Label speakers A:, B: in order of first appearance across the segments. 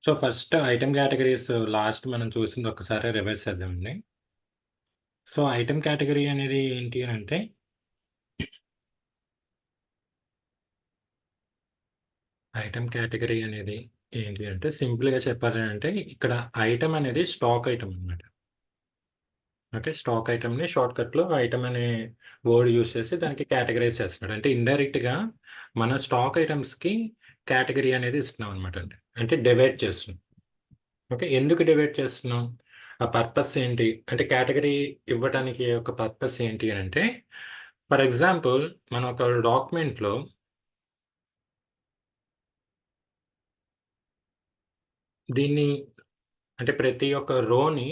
A: So, first item categories last మనం చూసింది ఒక్కసారి రివైజ్ చేద్దామండి. సో, ఐటెమ్ కేటగరీ అనేది ఏంటి అనంటే ఐటెమ్ కేటగరీ అనేది ఏంటి అంటే సింపుల్‌గా చెప్పాలి ఇక్కడ ఐటెమ్ అనేది స్టాక్ ఐటెమ్ అనమాట. ఓకే. స్టాక్ ఐటెమ్‌ని షార్ట్‌కట్‌లో ఐటెమ్ అనే వర్డ్ యూజ్ చేసి దానికి కేటగరైజ్ చేస్తున్నాడు. అంటే ఇండైరెక్ట్‌గా మన స్టాక్ ఐటెమ్స్‌కి కేటగరీ అనేది ఇస్తున్నాం అనమాట అండి. అంటే డివైడ్ చేస్తున్నాం. ఓకే. ఎందుకు డివైడ్ చేస్తున్నాం? ఆ పర్పస్ ఏంటి? అంటే కేటగరీ ఇవ్వటానికి ఒక పర్పస్ ఏంటి అనంటే, ఫర్ ఎగ్జాంపుల్ మనం ఒక డాక్యుమెంట్‌లో దీన్ని అంటే ప్రతి ఒక్క రోని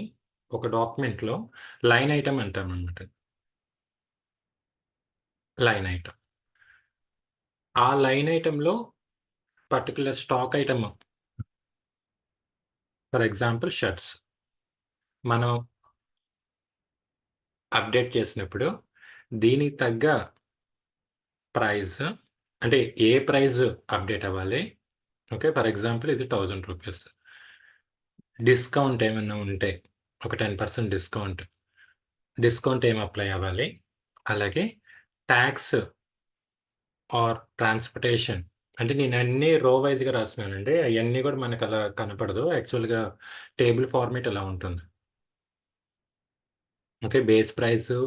A: ఒక డాక్యుమెంట్‌లో లైన్ ఐటెమ్ అంటామనమాట. Line item. ఆ లైన్ ఐటెమ్‌లో particular stock item for example shirts. మనం అప్డేట్ చేసినప్పుడు దీనికి తగ్గ ప్రైస్ అంటే ఏ ప్రైస్ అప్డేట్ అవ్వాలి. ఓకే. ఫర్ ఎగ్జాంపుల్ ఇది రూ. 1000. డిస్కౌంట్ ఏమన్నా ఉంటే ఒక 10% డిస్కౌంట్. డిస్కౌంట్ ఏమి అప్లై అవ్వాలి. అలాగే టాక్స్ ఆర్ ట్రాన్స్‌పోర్టేషన్ అంటే నేను అన్నీ రో వైస్‌గా రాస్తున్నానండి. అయన్నీ కూడా మనకు అలా కనపడదు. యాక్చువల్‌గా టేబుల్ ఫార్మాట్ ఇలా ఉంటుంది. ఓకే. బేస్ ప్రైసు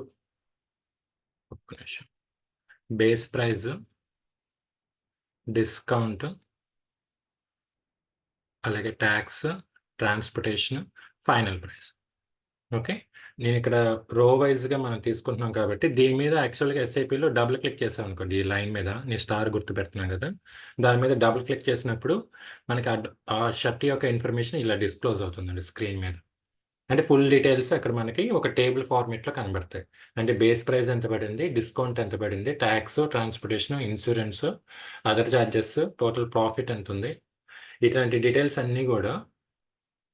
A: ఒక్క నిమిషం. బేస్ ప్రైస్, డిస్కౌంట్, అలాగే talks, transportation, final price. Okay. నేనిక్కడ రో వైస్‌గా మనం తీసుకుంటున్నాం కాబట్టి, దీని మీద యాక్చువల్‌గా ఎస్ఐపిలో డబుల్ క్లిక్ చేశామనుకోండి, ఈ లైన్ మీద నేను స్టార్ గుర్తు పెడుతున్నాను గదా! దాని మీద డబుల్ క్లిక్ చేసినప్పుడు మనకి ఆ షర్ట్ యొక్క ఇన్ఫర్మేషన్ ఇలా డిస్‌క్లోజ్ అవుతుందండి స్క్రీన్ మీద. అంటే ఫుల్ డీటెయిల్స్ అక్కడ మనకి ఒక టేబుల్ ఫార్మాట్‌లో కనబడతాయి. అంటే బేస్ ప్రైస్ ఎంత పడింది, డిస్కౌంట్ ఎంత పడింది, talks, transportation, insurance, other charges, total profit ఎంతుంది. ఇట్లాంటి డీటెయిల్స్ అన్నీ గూడా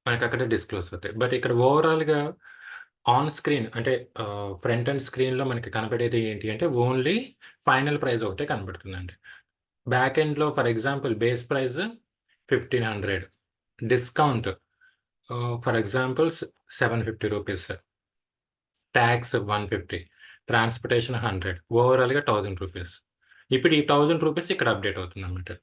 A: మనకక్కడ డిస్‌క్లోజ్ అవుతాయి. బట్ ఇక్కడ ఓవరాల్‌గా ఆన్ స్క్రీన్ అంటే ఫ్రంట్ ఎండ్ స్క్రీన్‌లో మనకి కనపడేది ఏంటి అంటే ఓన్లీ ఫైనల్ ప్రైస్ ఒకటే కనపడుతుందండి. బ్యాక్ ఎండ్‌లో for example base price 1500 discount for example రూ. 750 టాక్స్ 150 ట్రాన్స్‌పోర్టేషన్ 100 ఓవరాల్‌గా రూ. 1000 ఇప్పుడు ఈ రూ. 1000 ఇక్కడ అప్డేట్ అవుతుందన్నమాట.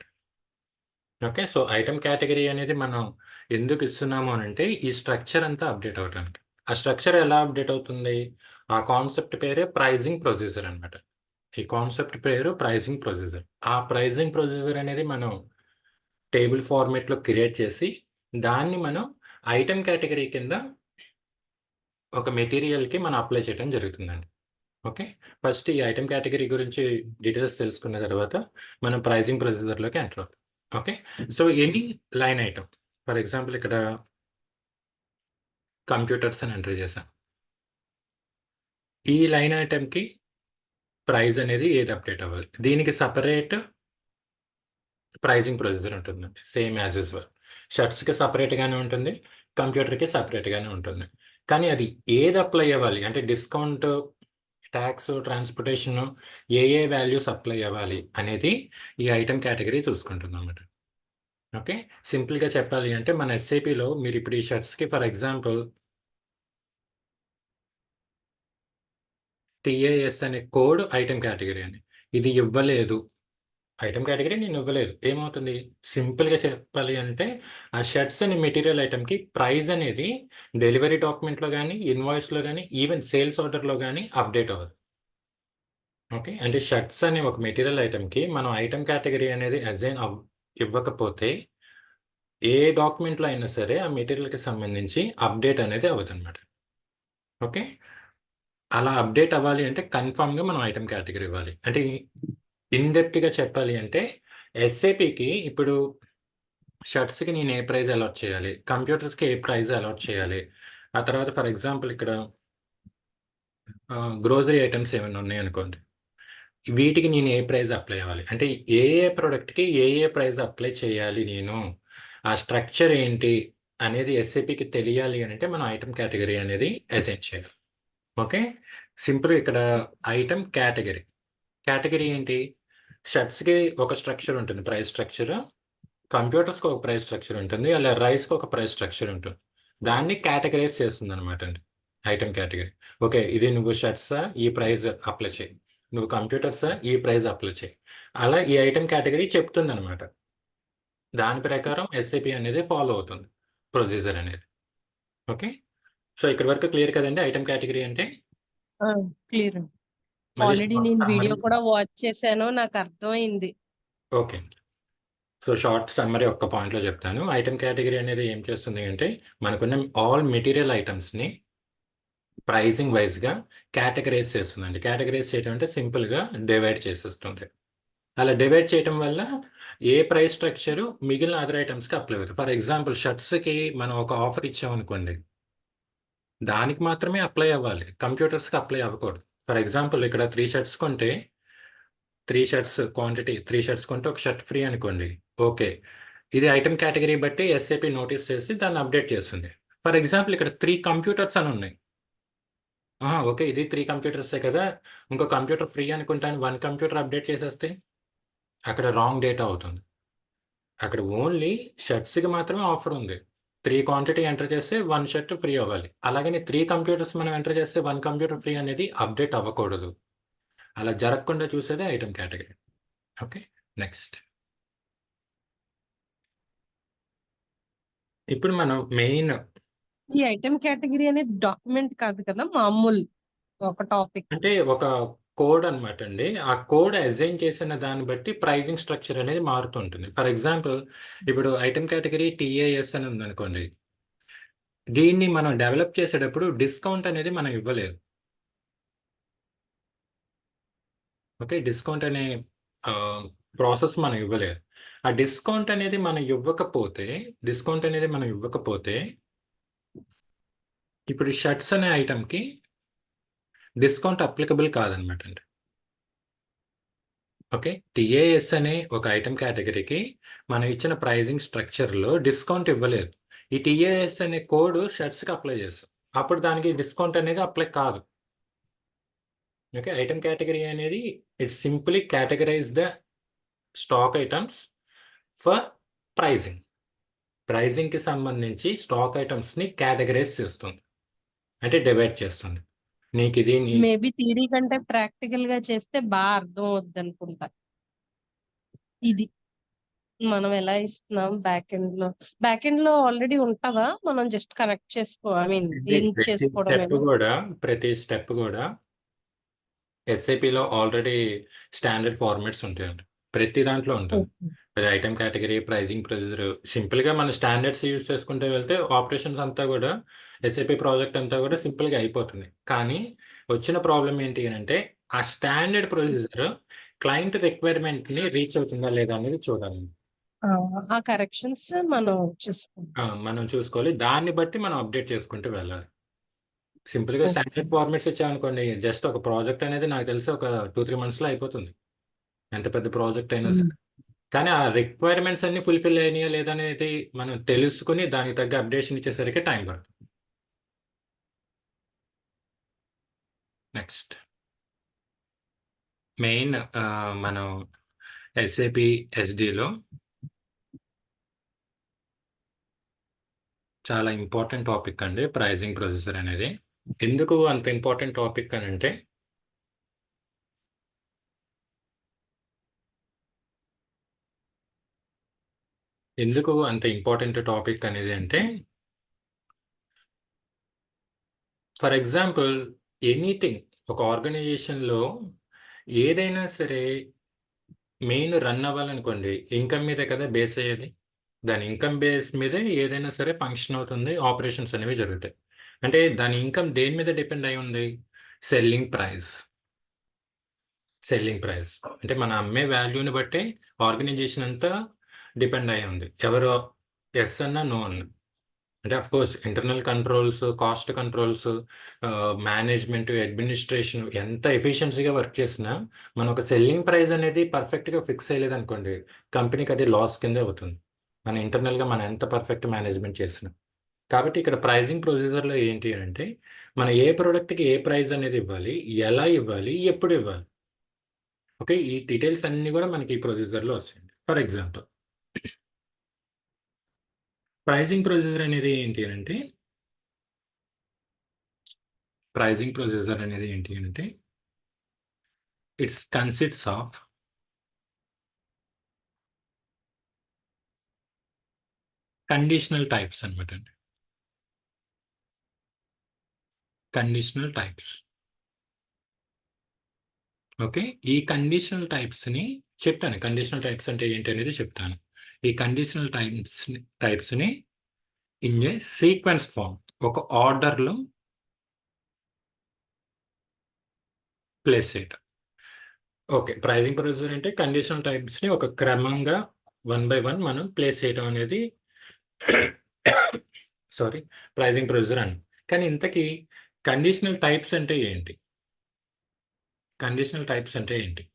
A: ఓకే. సో, ఐటెమ్ కేటగరీ అనేది మనం ఎందుకు ఇస్తున్నాము అనంటే, ఈ స్ట్రక్చర్ అంతా అప్డేట్ అవ్వటానికి. ఆ స్ట్రక్చర్ ఎలా అప్డేట్ అవుతుంది? ఆ కాన్సెప్ట్ పేరే ప్రైజింగ్ ప్రొసీజర్ అనమాట. ఈ కాన్సెప్ట్ పేరు ప్రైజింగ్ ప్రొసీజర్. ఆ ప్రైజింగ్ ప్రొసీజర్ అనేది మనం టేబుల్ ఫార్మాట్‌లో క్రియేట్ చేసి, దాన్ని మనం ఐటెమ్ కేటగరీ కింద ఒక మెటీరియల్‌కి మనం అప్లై చేయడం జరుగుతుందండి. ఓకే. ఫస్ట్ ఈ ఐటెమ్ కేటగరీ గురించి డీటెయిల్స్ తెలుసుకున్న తర్వాత, మనం ప్రైజింగ్ ప్రొసీజర్‌లోకి ఎంటర్ అవుతాం. Okay. So, any line item for example ఇక్కడ కంప్యూటర్స్ అని ఎంటర్ చేశాం. ఈ లైన్ ఐటెమ్‌కి ప్రైస్ అనేది ఏది అప్డేట్ అవ్వాలి. దీనికి సెపరేట్ ప్రైజింగ్ ప్రొసీజర్ ఉంటుందండి. Same as usual. షర్ట్స్‌కి సెపరేట్‌గానే ఉంటుంది. కంప్యూటర్‌కి సెపరేట్‌గానే ఉంటుంది. కానీ అది ఏది అప్లై అవ్వాలి అంటే డిస్కౌంట్, టాక్స్, ట్రాన్స్‌పోర్టేషను ఏ వాల్యూస్ అప్లై అవ్వాలి అనేది ఈ ఐటెమ్ కేటగరీ చూసుకుంటుందన్నమాట. ఓకే. సింపుల్‌గా చెప్పాలి అంటే మన ఎస్ఏపిలో మీరిప్పుడు ఈ షర్ట్స్‌కి ఫర్ ఎగ్జాంపుల్ టీఏఎస్ అనే కోడ్ ఐటెమ్ కేటగరీ అని. ఇది ఇవ్వలేదు. ఐటెమ్ కేటగరీ నేనివ్వలేదు. ఏమవుతుంది? సింపుల్‌గా చెప్పాలి అంటే ఆ షర్ట్స్ అనే మెటీరియల్ ఐటెమ్‌కి ప్రైస్ అనేది డెలివరీ డాక్యుమెంట్‌లో గాని, ఇన్వాయిస్‌లో గాని, ఈవెన్ సేల్స్ ఆర్డర్‌లో గాని అప్డేట్ అవ్వదు. ఓకే. అంటే షర్ట్స్ అనే ఒక మెటీరియల్ ఐటెమ్‌కి మనం ఐటెమ్ కేటగరీ అనేది అసైన్ ఇవ్వకపోతే ఏ డాక్యుమెంట్‌లో అయినా సరే ఆ మెటీరియల్‌కి సంబంధించి అప్డేట్ అనేది అవ్వదనమాట. ఓకే. అలా అప్డేట్ అవ్వాలి అంటే కన్ఫర్మ్‌గా మనం ఐటెమ్ కేటగరీ ఇవ్వాలి. అంటే ఇన్ డెప్త్‌గా చెప్పాలి అంటే ఎస్ఏపికి ఇప్పుడు షర్ట్స్‌కి నేను ఏ ప్రైస్ అలాట్ చేయాలి? కంప్యూటర్స్‌కి ఏ ప్రైస్ అలాట్ చేయాలి? ఆ తర్వాత ఫర్ ఎగ్జాంపుల్ ఇక్కడ గ్రోసరీ ఐటెమ్స్ ఏమైనా ఉన్నాయనుకోండి. వీటికి నేను ఏ ప్రైస్ అప్లై అవ్వాలి? అంటే ఏ ప్రొడక్ట్‌కి ఏ ప్రైస్ అప్లై చేయాలి నేను? ఆ స్ట్రక్చర్ ఏంటి? అనేది ఎస్ఏపికి తెలియాలి అనంటే మనం ఐటెమ్ కేటగరీ అనేది అసైన్ చేయాలి. ఓకే. సింపుల్‌గా ఇక్కడ ఐటెమ్ కేటగరీ. కేటగరీ ఏంటి? షర్ట్స్‌కి ఒక స్ట్రక్చర్ ఉంటుంది. Price structure. కంప్యూటర్స్‌కి ఒక ప్రైస్ స్ట్రక్చర్ ఉంటుంది. అలా రైస్‌కి ఒక ప్రైస్ స్ట్రక్చర్ ఉంటుంది. దాన్ని కేటగరైజ్ చేస్తుందనమాట అండి. Item category. ఓకే. ఇది నువ్వు షర్ట్సా? ఈ ప్రైస్ అప్లై చెయి. నువ్వు కంప్యూటర్సా? ఈ ప్రైస్ అప్లై చెయి. అలా ఈ ఐటెమ్ కేటగరీ చెప్తుందనమాట. దాని ప్రకారం ఎస్ఏపీ అనేది ఫాలో అవుతుంది. ప్రొసీజర్ అనేది. ఓకే. సో, ఇక్కడి వరకు క్లియర్ కదండీ ఐటెమ్ కేటగరీ అంటే?
B: క్లియర్.
A: మళ్ళీ
B: ఆల్రెడీ
A: షార్ట్
B: నేను వీడియో
A: సమ్మరీ.
B: కూడా వాచ్ చేశాను. నాకు అర్థమైంది.
A: ఓకే. సో, షార్ట్ సమ్మరీ ఒక్క పాయింట్‌లో చెప్తాను. ఐటెమ్ కేటగరీ అనేది ఏం చేస్తుంది అంటే, మనకున్న ఆల్ మెటీరియల్ ఐటెమ్స్‌ని ప్రైజింగ్ వైస్‌గా కేటగరైజ్ చేస్తుందండి. కేటగరైజ్ చేయడం అంటే సింపుల్‌గా డివైడ్ చేసేస్తుంది. అలా డివైడ్ చేయటం వల్ల ఏ ప్రైస్ స్ట్రక్చరు మిగిలిన అదర్ ఐటెమ్స్‌కి అప్లై అవుతుంది. ఫర్ ఎగ్జాంపుల్ షర్ట్స్‌కి మనం ఒక ఆఫర్ ఇచ్చామనుకోండి. దానికి మాత్రమే అప్లై అవ్వాలి. కంప్యూటర్స్‌కి అప్లై అవ్వకూడదు. ఫర్ ఎగ్జాంపుల్ ఇక్కడ 3 షర్ట్స్ కొంటే 3 షర్ట్స్ క్వాంటిటీ 3 షర్ట్స్ కొంటే ఒక షర్ట్ ఫ్రీ అనుకోండి. ఓకే. ఇది ఐటెమ్ కేటగరీ బట్టి ఎస్ఏపీ నోటీస్ చేసి దాన్ని అప్డేట్ చేస్తుంది. ఫర్ ఎగ్జాంపుల్ ఇక్కడ 3 కంప్యూటర్స్ అని ఉన్నాయి. ఓకే. ఇది 3 కంప్యూటర్సే కదా! ఇంకో కంప్యూటర్ ఫ్రీ అనుకుంటాను 1 కంప్యూటర్ అప్డేట్ చేసేస్తే అక్కడ రాంగ్ డేటా అవుతుంది. అక్కడ ఓన్లీ షర్ట్స్‌కి మాత్రమే ఆఫర్ ఉంది. 3 క్వాంటిటీ ఎంటర్ చేస్తే 1 షర్ట్ ఫ్రీ అవ్వాలి. అలాగని 3 కంప్యూటర్స్ మనం ఎంటర్ చేస్తే 1 కంప్యూటర్ ఫ్రీ అనేది అప్డేట్ అవ్వకూడదు. అలా జరగకుండా చూసేదే ఐటెమ్ కేటగరీ. ఓకే. నెక్స్ట్. ఇప్పుడు మనం మెయిన్
B: ఈ ఐటెమ్ కేటగిరీ అనేది డాక్యుమెంట్ కాదు కదా! మామూలు ఒక టాపిక్.
A: అంటే ఒక కోడ్ అనమాట అండి. ఆ కోడ్ అసైన్ చేసిన దాన్ని బట్టి ప్రైజింగ్ స్ట్రక్చర్ అనేది మారుతూ ఉంటుంది. ఫర్ ఎగ్జాంపుల్ ఇప్పుడు ఐటెమ్ కేటగరీ టీఏఎస్ అని ఉందనుకోండి. దీన్ని మనం డెవలప్ చేసేటప్పుడు డిస్కౌంట్ అనేది మనం ఇవ్వలేదు. ఓకే. డిస్కౌంట్ అనే ప్రాసెస్ మనం ఇవ్వలేదు. ఆ డిస్కౌంట్ అనేది మనం ఇవ్వకపోతే ఇప్పుడు షర్ట్స్ అనే ఐటెమ్‌కి డిస్కౌంట్ అప్లికబుల్ కాదనమాట అండి. ఓకే. టీఏఎస్ అనే ఒక ఐటెమ్ కేటగరీకి మనం ఇచ్చిన ప్రైజింగ్ స్ట్రక్చర్‌లో డిస్కౌంట్ ఇవ్వలేదు. ఈ టీఏఎస్ అనే కోడ్ షర్ట్స్‌కి అప్లై చేసాం. అప్పుడు దానికి డిస్కౌంట్ అనేది అప్లై కాదు. ఓకే. ఐటెమ్ కేటగరీ అనేది it simply categorize the stock items for pricing. ప్రైజింగ్‌కి సంబంధించి స్టాక్ ఐటెమ్స్‌ని కేటగరైజ్ చేస్తుంది. అంటే డివైడ్ చేస్తుంది. నీకిది నీ
B: మేబీ థియరీ కంటే ప్రాక్టికల్‌గా చేస్తే అర్థం అవుద్దనుకుంటా. ఇది. మనం ఎలా ఇస్తున్నాం బ్యాక్ ఎండ్‌లో ఆల్రెడీ ఉంటదా? మనం జస్ట్ కనెక్ట్ ఐ మీన్
A: అంటే
B: లింక్ చేసుకోవడమేనా?
A: ప్రతి స్టెప్ గూడా ఎస్ఏపీలో ఆల్రెడీ స్టాండర్డ్ ఫార్మాట్స్ ఉంటాయండి. ప్రతి దాంట్లో ఉంటుంది.
B: ఓకే.
A: అది ఐటెమ్ కేటగరీ, ప్రైజింగ్ ప్రొసీజర్ సింపుల్‌గా మన స్టాండర్డ్స్ యూజ్ చేసుకుంటూ వెళ్తే ఆపరేషన్స్ అంతా గూడా ఎస్ఏపీ ప్రాజెక్ట్ అంతా గూడా సింపుల్‌గా అయిపోతుంది. కానీ వచ్చిన ప్రాబ్లమ్ ఏంటి అనంటే ఆ స్టాండర్డ్ ప్రొసీజర్ క్లయింట్ రిక్వైర్మెంట్‌ని రీచ్ అవుతుందా లేదా అనేది చూడాలి.
B: ఆ! ఆ కరెక్షన్స్ మనం చేసుకోవాలి.
A: మనం చూసుకోవాలి. దాన్ని బట్టి మనం అప్డేట్ చేసుకుంటూ వెళ్ళాలి. సింపుల్‌గా
B: ఓకే.
A: స్టాండర్డ్ ఫార్మాట్స్ ఇచ్చామనుకోండి జస్ట్ ఒక ప్రాజెక్ట్ అనేది నాకు తెలిసి ఒక 2, 3 మంత్స్‌లో అయిపోతుంది. ఎంత పెద్ద ప్రాజెక్ట్ అయినా
B: హ్మ్.
A: సరే. కానీ ఆ రిక్వైర్మెంట్స్ అన్నీ ఫుల్‌ఫిల్ అయినాయా లేదా అనేది మనం తెలుసుకొని దానికి తగ్గ అప్డేషన్ ఇచ్చేసరికి టైం పడుతుంది. నెక్స్ట్. మెయిన్ మనం ఎస్ఏపీ ఎస్‌డిలో చాలా ఇంపార్టెంట్ టాపిక్ అండి ప్రైజింగ్ ప్రొసెసర్ అనేది. ఎందుకు అంత ఇంపార్టెంట్ టాపిక్ అనంటే ఎందుకు అంత ఇంపార్టెంట్ టాపిక్ అనేది అంటే ఫర్ ఎగ్జాంపుల్ ఎనీథింగ్ ఒక ఆర్గనైజేషన్‌లో ఏదైనా సరే మెయిన్ రన్ అవ్వాలనుకోండి ఇన్‌కమ్ మీదే కదా బేస్ అయ్యేది. దాని ఇన్‌కమ్ బేస్ మీదే ఏదైనా సరే ఫంక్షన్ అవుతుంది. ఆపరేషన్స్ అనేవి జరుగుతాయి. అంటే దాని ఇన్‌కమ్ దేని మీద డిపెండ్ అయ్యి ఉంది? Selling price. Selling price. అంటే మనం అమ్మే వాల్యూని బట్టే ఆర్గనైజేషన్ అంతా డిపెండ్ అయ్యి ఉంది. ఎవరు యెస్ అన్నా, నో అన్నా. అంటే of course internal controls, cost controls, management, administration ఎంత ఎఫిషియన్సీగా వర్క్ చేసినా, మనం ఒక సెల్లింగ్ ప్రైస్ అనేది పర్ఫెక్ట్‌గా ఫిక్స్ చేయలేదనుకోండి, కంపెనీకి అది లాస్ కిందే అవుతుంది. మన ఇంటర్నల్‌గా మనం ఎంత పర్ఫెక్ట్ మేనేజ్మెంట్ చేసినా. కాబట్టి ఇక్కడ ప్రైజింగ్ ప్రొసీజర్‌లో ఏంటి అనంటే, మనం ఏ ప్రొడక్ట్‌కి ఏ ప్రైస్ అనేది ఇవ్వాలి, ఎలా ఇవ్వాలి, ఎప్పుడు ఇవ్వాలి. ఓకే. ఈ డీటెయిల్స్ అన్నీ గూడా మనకి ఈ ప్రొసీజర్‌లో వస్తాయండి. ఫర్ ఎగ్జాంపుల్ ప్రైజింగ్ ప్రొసీజర్ అనేది ఏంటి అంటే it's consists of conditional types అనమాట అండి. Conditional types. ఓకే. ఈ కండిషనల్ టైప్స్‌ని చెప్తాను. కండిషనల్ టైప్స్ అంటే ఏంటి అనేది చెప్తాను. ఈ కండిషనల్ టైప్స్‌ని ఇన్ ఏ సీక్వెన్స్ ఫార్మ్ ఒక ఆర్డర్‌లో ప్లేస్ చేయటం. ఓకే. ప్రైజింగ్ ప్రొసీజర్ అంటే కండిషనల్ టైప్స్‌ని ఒక క్రమంగా వన్ బై వన్ మనం ప్లేస్ చేయటం అనేది సారీ ప్రైజింగ్ ప్రొసీజర్ అని. కానీ ఇంతకీ కండిషనల్ టైప్స్ అంటే ఏంటి? కండిషనల్ టైప్స్ అంటే ఏంటి?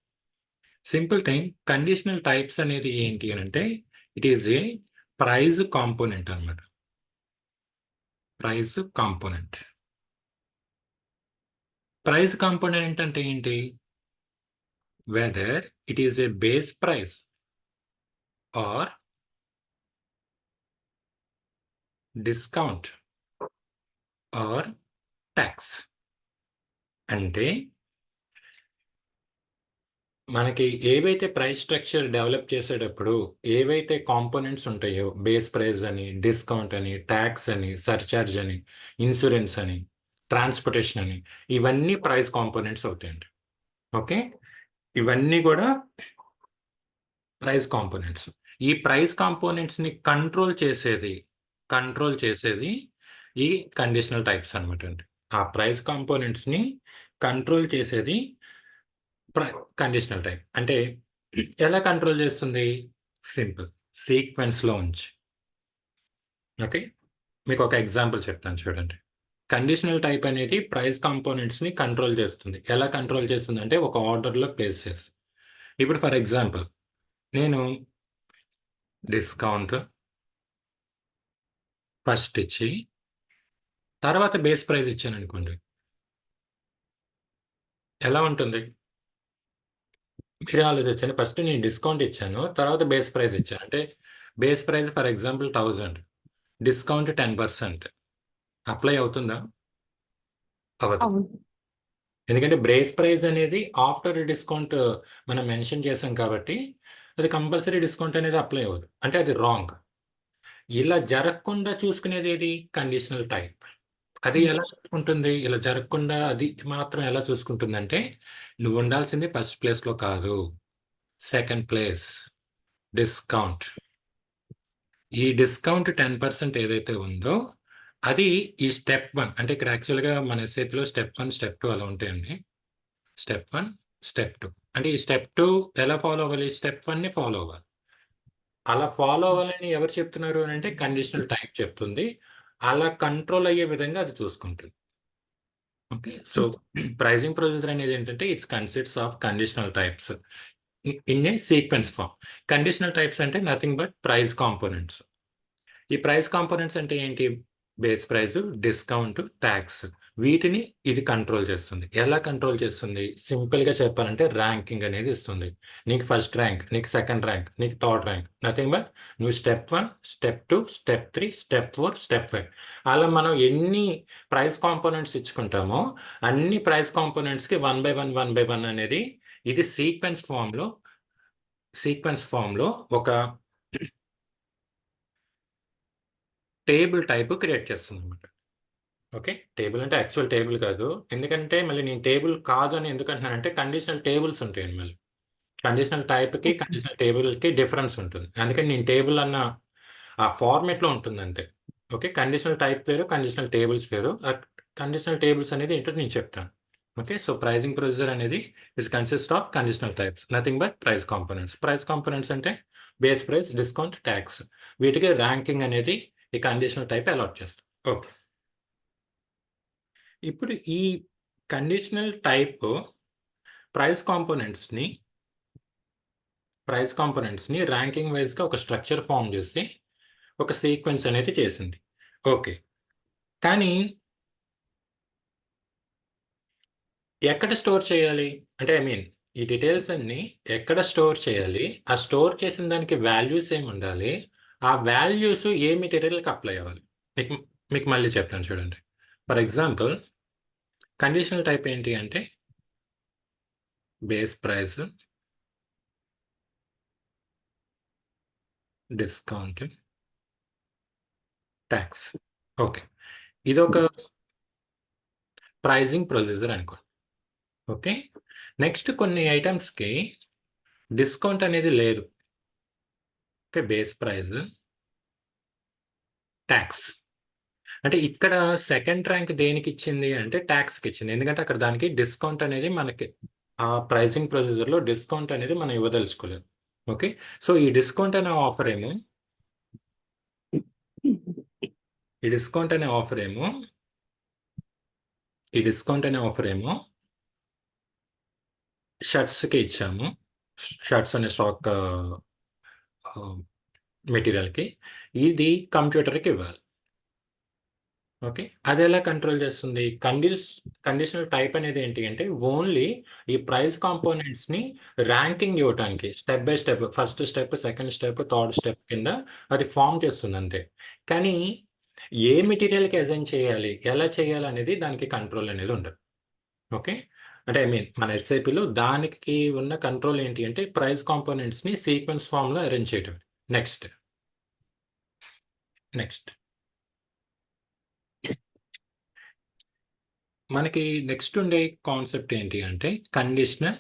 A: Simple thing. కండిషనల్ టైప్స్ అనేది ఏంటి అనంటే it is a price component అనమాట. Price component. ప్రైజ్ కాంపోనెంట్ అంటే ఏంటి? Whether it is a base price or discount or tax. అంటే మనకి ఏవైతే ప్రైస్ స్ట్రక్చర్ డెవలప్ చేసేటప్పుడు ఏవైతే కాంపోనెంట్స్ ఉంటాయో బేస్ ప్రైస్ అని, డిస్కౌంట్ అని, ట్యాక్స్ అని, సర్చార్జ్ అని, ఇన్సూరెన్స్ అని, ట్రాన్స్‌పోర్టేషన్ అని ఇవన్నీ ప్రైస్ కాంపోనెంట్స్ అవుతాయండి. ఓకే. ఇవన్నీ కూడా ప్రైస్ కాంపోనెంట్స్. ఈ ప్రైస్ కాంపోనెంట్స్‌ని కంట్రోల్ చేసేది ఈ కండిషనల్ టైప్స్ అనమాట అండి. ఆ ప్రైస్ కాంపోనెంట్స్‌ని కంట్రోల్ చేసేది కండిషనల్ టైప్. అంటే ఎలా కంట్రోల్ చేస్తుంది? సింపుల్. సీక్వెన్స్‌లో ఉంచి. ఓకే. మీకు ఒక ఎగ్జాంపుల్ చెప్తాను చూడండి. కండిషనల్ టైప్ అనేది ప్రైస్ కాంపోనెంట్స్‌ని కంట్రోల్ చేస్తుంది. ఎలా కంట్రోల్ చేస్తుందంటే ఒక ఆర్డర్‌లో ప్లేస్ చేసి. ఇప్పుడు ఫర్ ఎగ్జాంపుల్ నేను డిస్కౌంట్ ఫస్ట్ ఇచ్చి తర్వాత బేస్ ప్రైస్ ఇచ్చాననుకోండి. ఎలా ఉంటుంది? మీరే ఆలోచించండి. ఫస్ట్ నేను డిస్కౌంట్ ఇచ్చాను. తర్వాత బేస్ ప్రైస్ ఇచ్చాను. అంటే base price for example 1000 discount 10% apply అవుతుందా? అవ్వదు.
B: అవును.
A: ఎందుకంటే బేస్ ప్రైస్ అనేది ఆఫ్టర్ డిస్కౌంట్ మనం మెన్షన్ చేసాం కాబట్టి అది కంపల్సరీ డిస్కౌంట్ అనేది అప్లై అవ్వదు. అంటే అది రాంగ్. ఇలా జరగకుండా చూసుకునేది ఏది? Conditional type. అది ఎలా చూసుకుంటుంది? ఇలా జరగకుండా అది మాత్రం ఎలా చూసుకుంటుందంటే నువ్వు ఉండాల్సింది ఫస్ట్ ప్లేస్‌లో కాదు. Second place discount. ఈ డిస్కౌంట్ 10% ఏదైతే ఉందో అది ఈ స్టెప్ 1 అంటే ఇక్కడ యాక్చువల్‌గా మన ఎస్ఏపీలో స్టెప్ 1, స్టెప్ 2 అలా ఉంటాయండి. స్టెప్ 1, స్టెప్ 2 అంటే ఈ స్టెప్ 2 ఎలా ఫాలో అవ్వాలి? స్టెప్ 1ని ఫాలో అవ్వాలి. అలా ఫాలో అవ్వాలని ఎవరు చెప్తున్నారు అనంటే కండిషనల్ టైప్ చెప్తుంది. అలా కంట్రోల్ అయ్యే విధంగా అది చూసుకుంటుంది. ఓకే. సో, ప్రైజింగ్ ప్రొసీజర్ అనేది ఏంటంటే it's consists of conditional types in a sequence form. Conditional types అంటే నథింగ్ బట్ ప్రైస్ కాంపోనెంట్స్. ఈ ప్రైస్ కాంపోనెంట్స్ అంటే ఏంటి? బేస్ ప్రైస్, డిస్కౌంట్, టాక్స్ వీటిని ఇది కంట్రోల్ చేస్తుంది. ఎలా కంట్రోల్ చేస్తుంది? సింపుల్‌గా చెప్పాలంటే ర్యాంకింగ్ అనేది ఇస్తుంది. నీకు ఫస్ట్ ర్యాంక్, నీకు సెకండ్ ర్యాంక్, నీకు థర్డ్ ర్యాంక్. నథింగ్ బట్ నువ్వు step 1, step 2, step 3, step 4, step 5 అలా మనం ఎన్ని ప్రైస్ కాంపోనెంట్స్ ఇచ్చుకుంటామో అన్ని ప్రైస్ కాంపోనెంట్స్‌కి వన్ బై వన్ అనేది ఇది సీక్వెన్స్ ఫార్మ్‌లో ఒక టేబుల్ టైప్ క్రియేట్ చేస్తుందన్నమాట. ఓకే. టేబుల్ అంటే యాక్చువల్ టేబుల్ కాదు. ఎందుకంటే మళ్ళీ నేను టేబుల్ కాదు అని ఎందుకు అంటున్నానంటే కండిషనల్ టేబుల్స్ ఉంటాయండి మళ్ళీ. కండిషనల్ టైప్‌కి,
B: ఓకే.
A: కండిషనల్ టేబుల్‌కి డిఫరెన్స్ ఉంటుంది. అందుకని నేను టేబుల్ అన్న ఆ ఫార్మాట్‌లో ఉంటుందంతే. ఓకే. కండిషనల్ టైప్ వేరు, కండిషనల్ టేబుల్స్ వేరు. కండిషనల్ టేబుల్స్ అనేది ఏంటో నేను చెప్తాను. ఓకే. సో, ప్రైజింగ్ ప్రొసీజర్ అనేది it's consist of conditional types. Nothing but price components. Price components అంటే బేస్ ప్రైస్, డిస్కౌంట్, టాక్స్. వీటికి ర్యాంకింగ్ అనేది ఈ కండిషనల్ టైప్ అలాట్ చేస్తుంది. ఓకే. ఇప్పుడు ఈ కండిషనల్ టైప్ ప్రైస్ కాంపోనెంట్స్‌ని ర్యాంకింగ్ వైస్‌గా ఒక స్ట్రక్చర్ ఫార్మ్ చేసి, ఒక సీక్వెన్స్ అనేది చేసింది. ఓకే. కానీ ఎక్కడ స్టోర్ చేయాలి? అంటే ఐ మీన్ ఈ డీటెయిల్స్ అన్నీ ఎక్కడ స్టోర్ చేయాలి? ఆ స్టోర్ చేసిన దానికి వాల్యూస్ ఏముండాలి? ఆ వాల్యూస్ ఏ మెటీరియల్కి అప్లై అవ్వాలి మీకు మీకు మళ్ళీ చెప్తాను చూడండి. ఫర్ ఎగ్జాంపుల్ కండిషనల్ టైప్ ఏంటి అంటే base price, discount, tax. Okay, ఇది ఒక ప్రైజింగ్ ప్రొసీజర్ అనుకో. ఓకే, నెక్స్ట్ కొన్ని ఐటమ్స్కి డిస్కౌంట్ అనేది లేదు. Okay, base price, tax. అంటే ఇక్కడ సెకండ్ ర్యాంక్ దేనికి ఇచ్చింది అంటే ట్యాక్స్కి ఇచ్చింది. ఎందుకంటే అక్కడ దానికి డిస్కౌంట్ అనేది మనకి ఆ ప్రైసింగ్ ప్రొసీజర్లో డిస్కౌంట్ అనేది మనం ఇవ్వదలుచుకోలేదు. ఓకే, సో ఈ డిస్కౌంట్ అనే ఆఫర్ ఏమో ఈ డిస్కౌంట్ అనే ఆఫర్ ఏమో షర్ట్స్కి ఇచ్చాము. షర్ట్స్ అనే స్టాక్ మెటీరియల్కి. ఇది కంప్యూటర్కి ఇవ్వాలి. ఓకే, అది ఎలా కంట్రోల్ చేస్తుంది? కండిషనల్ టైప్ అనేది ఏంటి అంటే ఓన్లీ ఈ ప్రైస్ కాంపోనెంట్స్ని ర్యాంకింగ్ ఇవ్వటానికి step by step, first step, second step, third step కింద అది ఫామ్ చేస్తుంది అంతే. కానీ ఏ మెటీరియల్కి అసైన్ చేయాలి, ఎలా చేయాలి అనేది దానికి కంట్రోల్ అనేది ఉండదు. ఓకే, అంటే ఐ మీన్ మన ఎస్ఐపిలో దానికి ఉన్న కంట్రోల్ ఏంటి అంటే ప్రైస్ కాంపోనెంట్స్ని సీక్వెన్స్ ఫామ్లో అరేంజ్ చేయటం. నెక్స్ట్ మనకి నెక్స్ట్ ఉండే కాన్సెప్ట్ ఏంటి అంటే కండిషనల్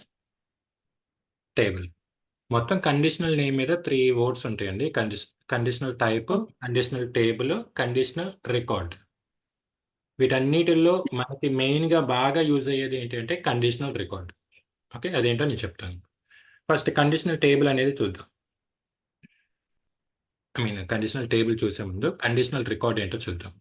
A: టేబుల్. మొత్తం కండిషనల్ నేమ్ మీద 3 వర్డ్స్ ఉంటాయండి. Conditional type, conditional table, conditional record. వీటన్నిటిల్లో మనకి మెయిన్గా బాగా యూజ్ అయ్యేది ఏంటంటే కండిషనల్ రికార్డ్. ఓకే, అదేంటో నేను చెప్తాను. ఫస్ట్ కండిషనల్ టేబుల్ అనేది చూద్దాం. ఐ మీన్ కండిషనల్ టేబుల్ చూసే ముందు కండిషనల్ రికార్డ్ ఏంటో చూద్దాం.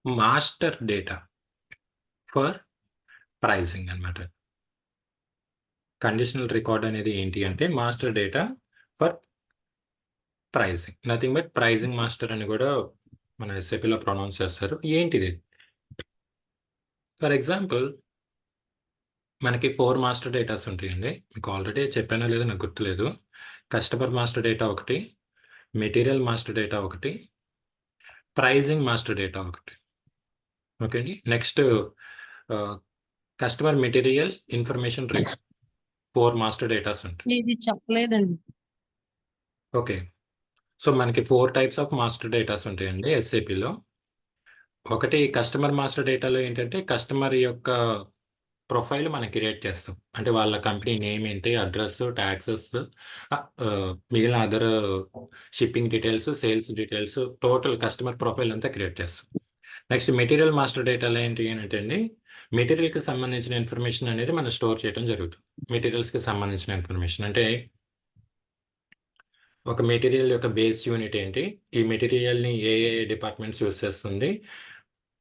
A: మాస్టర్ డేటా ఫర్ ప్రైజింగ్ అన్నమాట. కండిషనల్ రికార్డ్ అనేది ఏంటి అంటే master data for pricing. Nothing but pricing master అని కూడా మన ఎస్ఏపిలో ప్రొనౌన్స్ చేస్తారు. ఏంటిది? ఫర్ ఎగ్జాంపుల్ మనకి 4 మాస్టర్ డేటాస్ ఉంటాయండి. మీకు ఆల్రెడీ చెప్పానో లేదో నాకు గుర్తులేదు. కస్టమర్ మాస్టర్ డేటా ఒకటి, మెటీరియల్ మాస్టర్ డేటా ఒకటి, ప్రైజింగ్ మాస్టర్ డేటా ఒకటి. ఓకే అండి, next customer material information record. 4 master datas ఉంటాయి.
B: ఇది చెప్పలేదండి.
A: ఓకే, సో మనకి 4 టైప్స్ ఆఫ్ మాస్టర్ డేటాస్ ఉంటాయండి ఎస్ఏపిలో. ఒకటి కస్టమర్ మాస్టర్ డేటాలో ఏంటంటే కస్టమర్ యొక్క ప్రొఫైల్ మనం క్రియేట్ చేస్తాం. అంటే వాళ్ళ కంపెనీ నేమ్ ఏంటి, అడ్రస్, ట్యాక్సెస్, మిగిలిన other shipping details, sales details, total customer profile అంతా క్రియేట్ చేస్తాం. నెక్స్ట్ మెటీరియల్ మాస్టర్ డేటాలో ఏంటి అంటే అండి మెటీరియల్కి సంబంధించిన ఇన్ఫర్మేషన్ అనేది మనం స్టోర్ చేయడం జరుగుతుంది. మెటీరియల్స్కి సంబంధించిన ఇన్ఫర్మేషన్ అంటే ఒక మెటీరియల్ యొక్క బేస్ యూనిట్ ఏంటి, ఈ మెటీరియల్ని ఏ డిపార్ట్మెంట్స్ యూస్ చేస్తుంది,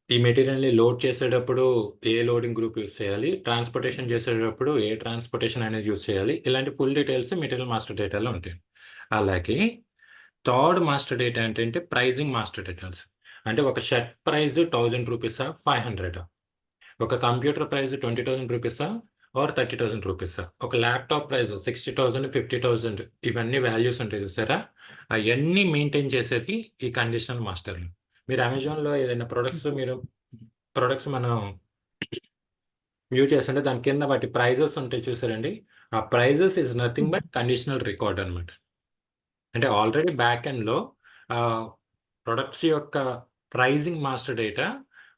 A: ఈ మెటీరియల్ని లోడ్ చేసేటప్పుడు ఏ లోడింగ్ గ్రూప్ యూస్ చేయాలి, ట్రాన్స్పోర్టేషన్ చేసేటప్పుడు ఏ ట్రాన్స్పోర్టేషన్ అనేది యూస్ చేయాలి, ఇలాంటి ఫుల్ డీటెయిల్స్ మెటీరియల్ మాస్టర్ డేటాలో ఉంటాయి. అలాగే థర్డ్ మాస్టర్ డేటా ఏంటంటే ప్రైజింగ్ మాస్టర్ డేటాస్. అంటే ఒక షర్ట్ ప్రైస్ 1000 రూపీసా, 500, ఒక కంప్యూటర్ ప్రైస్ 20,000 రూపీసా ఆర్ 30,000 రూపీసా, ఒక ల్యాప్టాప్ ప్రైస్ 60,000, 50,000, ఇవన్నీ వాల్యూస్ ఉంటాయి చూసారా. అవన్నీ మెయింటైన్ చేసేది ఈ కండిషనల్ మాస్టర్లు. మీరు అమెజాన్లో ఏదైనా ప్రొడక్ట్స్ మనం వ్యూ చేస్తుంటే దాని కింద వాటి ప్రైజెస్ ఉంటాయి చూసారండి. ఆ prices is nothing but conditional record అనమాట. అంటే ఆల్రెడీ బ్యాక్ ఎండ్లో ప్రొడక్ట్స్ యొక్క ప్రైజింగ్ మాస్టర్ డేటా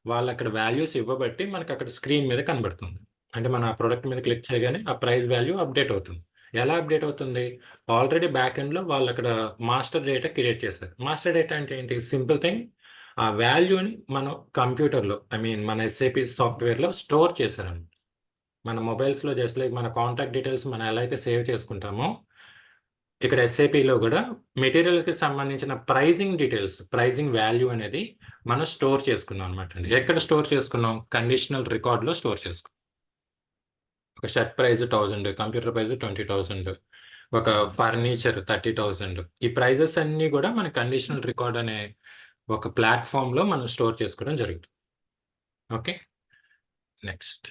A: వాళ్ళు అక్కడ వాల్యూస్ ఇవ్వబట్టి మనకి అక్కడ స్క్రీన్ మీద కనబడుతుంది. అంటే మన ప్రొడక్ట్ మీద క్లిక్ చేయగానే ఆ ప్రైస్ వాల్యూ అప్డేట్ అవుతుంది. ఎలా అప్డేట్ అవుతుంది? ఆల్రెడీ బ్యాక్ ఎండ్లో వాళ్ళు అక్కడ మాస్టర్ డేటా క్రియేట్ చేస్తారు. మాస్టర్ డేటా అంటే ఏంటి? సింపుల్ థింగ్, ఆ వాల్యూని మనం కంప్యూటర్లో ఐ మీన్ మన ఎస్ఏపి సాఫ్ట్వేర్లో స్టోర్ చేశారన్నమాట. మన మొబైల్స్లో జస్ట్ లైక్ మన కాంటాక్ట్ డీటెయిల్స్ మనం ఎలా అయితే సేవ్ చేసుకుంటామో ఇక్కడ ఎస్ఏపిలో కూడా మెటీరియల్కి సంబంధించిన ప్రైజింగ్ డీటెయిల్స్, ప్రైజింగ్ వాల్యూ అనేది మనం స్టోర్ చేసుకున్నాం అనమాట అండి. ఎక్కడ స్టోర్ చేసుకున్నాం? కండిషనల్ రికార్డ్లో స్టోర్ చేసుకున్నాం. ఒక షర్ట్ ప్రైస్ 1000, కంప్యూటర్ ప్రైస్ 20,000, ఒక ఫర్నిచర్ 30,000. ఈ ప్రైజెస్ అన్నీ కూడా మన కండిషనల్ రికార్డ్ అనే ఒక ప్లాట్ఫామ్లో మనం స్టోర్ చేసుకోవడం జరుగుతుంది. ఓకే, నెక్స్ట్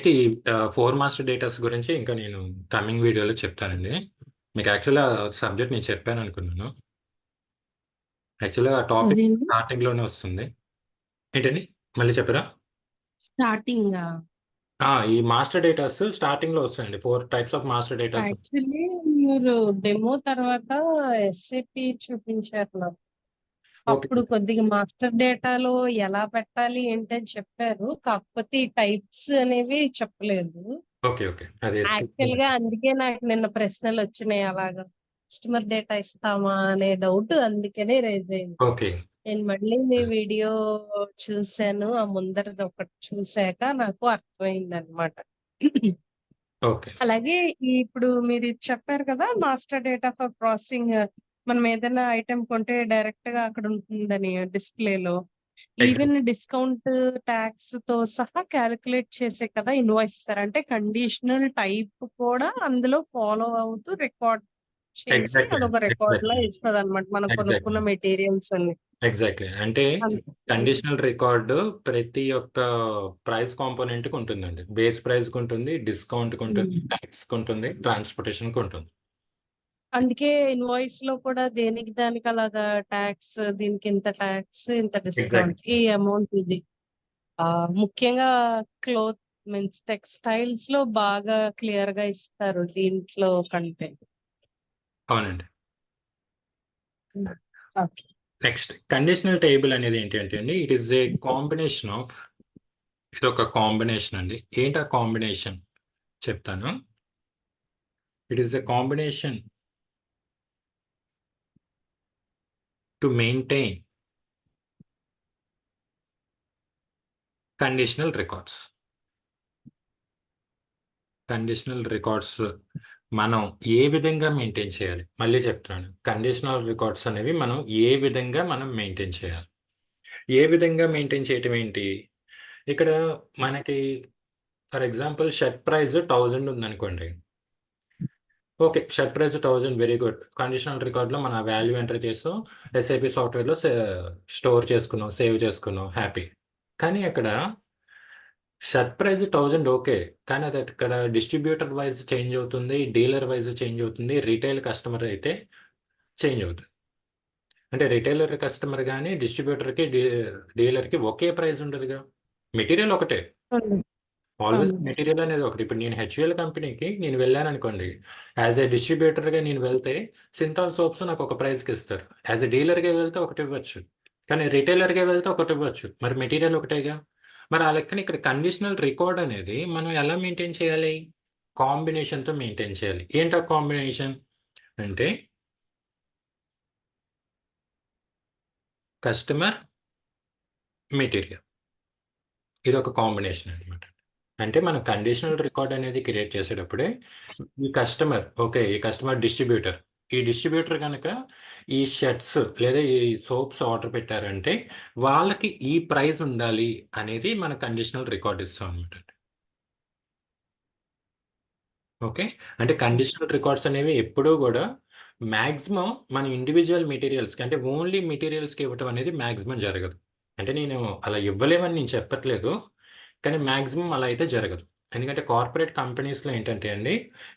A: ఈ 4 మాస్టర్ డేటాస్ గురించి ఇంకా నేను కమింగ్ వీడియోలో చెప్తానండి. మీకు యాక్చువల్‌గా సబ్జెక్ట్ నేను చెప్పాననుకున్నాను. యాక్చువల్‌గా ఆ టాపిక్
B: సారీ అండి.
A: స్టార్టింగ్‌లోనే వస్తుంది. ఏంటండి? మళ్ళీ చెప్పరా?
B: స్టార్టింగా?
A: ఈ మాస్టర్ డేటాస్ స్టార్టింగ్‌లో వస్తాయండి. 4 types of master datas.
B: Actually మీరు డెమో తర్వాత ఎస్ఏపి చూపించారు నాకు.
A: ఓకే.
B: అప్పుడు కొద్దిగా మాస్టర్ డేటాలో ఎలా పెట్టాలి ఏంటని చెప్పారు. కాకపోతే ఈ టైప్స్ అనేవి చెప్పలేదు.
A: ఓకే. అది
B: యాక్చువల్‌గా అందుకే నాకు నిన్న ప్రశ్నలొచ్చినాయి అలాగా. కస్టమర్ డేటా ఇస్తామా అనే డౌట్ అందుకనే రైజ్ అయింది.
A: ఓకే.
B: నేను మళ్ళీ మీ వీడియో చూసాను. ఆ ముందరది ఒకటి చూసాక నాకు అర్థమైందనమాట.
A: ఓకే.
B: అలాగే ఇప్పుడు మీరు ఇది చెప్పారు కదా! మాస్టర్ డేటా ఫర్ ప్రాసెసింగ్ మనం ఏదైనా ఐటెమ్ కొంటే డైరెక్ట్‌గా అక్కడ ఉంటుందని డిస్‌ప్లేలో. Even
A: exact.
B: డిస్కౌంట్ టాక్స్‌తో సహా కాలిక్యులేట్ చేసే కదా ఇన్వాయిస్ ఇస్తారు. అంటే కండిషనల్ టైప్ కూడా అందులో ఫాలో అవుతూ రికార్డ్ చేసి
A: ఎగ్జాక్ట్‌లీ అండి.
B: అదొక రికార్డ్‌లా
A: ఎగ్జాక్ట్‌లీ.
B: ఇస్తదనమాట. మనం కొనుక్కున్న
A: ఎగ్జాక్ట్‌లీ.
B: మెటీరియల్స్ అన్ని.
A: ఎగ్జాక్ట్‌లీ. అంటే
B: అన్ హ్మ్.
A: కండిషనల్ రికార్డ్ ప్రతి ఒక్క ప్రైస్ కాంపోనెంట్‌కి ఉంటుందండి. బేస్ ప్రైస్‌కి ఉంటుంది, డిస్కౌంట్‌కి ఉంటుంది,
B: హ్మ్.
A: టాక్స్‌కి ఉంటుంది, ట్రాన్స్‌పోర్టేషన్‌కి ఉంటుంది.
B: అందుకే ఇన్వాయిస్‌లో కూడా దేనికి దానికి అలాగా టాక్స్ దీనికింత టాక్స్, ఇంత డిస్కౌంట్.
A: ఎగ్జాక్ట్‌లీ.
B: ఈ అమౌంట్ ఇది. ముఖ్యంగా క్లోత్ మీన్స్ టెక్స్‌టైల్స్‌లో బాగా క్లియర్‌గా ఇస్తారు దీంట్లో కంటే.
A: అవునండి.
B: హ్మ్. ఓకే.
A: నెక్స్ట్ కండిషనల్ టేబుల్ అనేది ఏంటి అంటే అండి, it is A combination of ఇదొక కాంబినేషన్ అండి. ఏంటి ఆ కాంబినేషన్ చెప్తాను. It is a combination to maintain conditional records. Conditional records మనం ఏ విధంగా మెయింటైన్ చేయాలి? మళ్ళీ చెప్తున్నాను. కండిషనల్ రికార్డ్స్ అనేవి మనం ఏ విధంగా మనం మెయింటైన్ చేయాలి? ఏ విధంగా మెయింటైన్ చేయటం ఏంటి? ఇక్కడ మనకి ఫర్ ఎగ్జాంపుల్ షర్ట్ ప్రైస్ 1000 ఉందనుకోండి. Okay. Shirt price 1000 very good. Conditional రికార్డ్‌లో మన వాల్యూ ఎంటర్ చేసాం. ఎస్ఏపీ సాఫ్ట్‌వేర్‌లో స్టోర్ చేసుకున్నాం, సేవ్ చేసుకున్నాం హ్యాపీ. కానీ అక్కడ షర్ట్ ప్రైస్ 1000 ఓకే. కానీ అది అక్కడ డిస్ట్రిబ్యూటర్ వైస్ చేంజ్ అవుతుంది. డీలర్ వైస్ చేంజ్ అవుతుంది. రిటైల్ కస్టమర్ అయితే చేంజ్ అవుతుంది. అంటే రిటైలర్ కస్టమర్ గాని, డిస్ట్రిబ్యూటర్‌కి, డీలర్‌కి ఒకే ప్రైస్ ఉండదుగా. మెటీరియల్ ఒకటే.
B: అవును.
A: ఆల్వేస్
B: అవును.
A: మెటీరియల్ అనేది ఒకటి. ఇప్పుడు నేను హెచ్‌యుఎల్ కంపెనీకి నేను వెళ్ళాననుకోండి. యాస్ ఎ డిస్ట్రిబ్యూటర్‌గా నేను వెళ్తే సింథాల్ సోప్స్ నాకు ఒక ప్రైస్‌కి ఇస్తారు. యాస్ ఎ డీలర్‌గా వెళ్తే ఒకటివ్వచ్చు. కానీ రిటైలర్‌గా వెళ్తే ఒకటివ్వచ్చు. మరి మెటీరియల్ ఒకటేగా. మరి ఆ లెక్కన ఇక్కడ కండిషనల్ రికార్డ్ అనేది మనం ఎలా మెయింటైన్ చేయాలి? కాంబినేషన్‌తో మెయింటైన్ చేయాలి. ఏంటా కాంబినేషన్? అంటే కస్టమర్, మెటీరియల్. ఇదొక కాంబినేషన్ అన్నమాట. అంటే మనం కండిషనల్ రికార్డ్ అనేది క్రియేట్ చేసేటప్పుడే ఈ కస్టమర్ ఓకే. ఈ కస్టమర్ డిస్ట్రిబ్యూటర్. ఈ డిస్ట్రిబ్యూటర్ గనక ఈ షర్ట్స్ లేదా ఈ సోప్స్ ఆర్డర్ పెట్టారంటే వాళ్ళకి ఈ ప్రైస్ ఉండాలి అనేది మన కండిషనల్ రికార్డ్ ఇస్తాం అన్నమాట. ఓకే. అంటే కండిషనల్ రికార్డ్స్ అనేవి ఎప్పుడూ గూడా మాక్సిమం మన ఇండివిడ్యువల్ మెటీరియల్స్‌కి అంటే ఓన్లీ మెటీరియల్స్‌కి ఇవ్వటం అనేది మాక్సిమం జరగదు. అంటే నేను అలా ఇవ్వలేమని నేను చెప్పట్లేదు. కానీ మాక్సిమం అలా అయితే జరగదు. ఎందుకంటే కార్పొరేట్ కంపెనీస్‌లో ఏంటంటే అండి,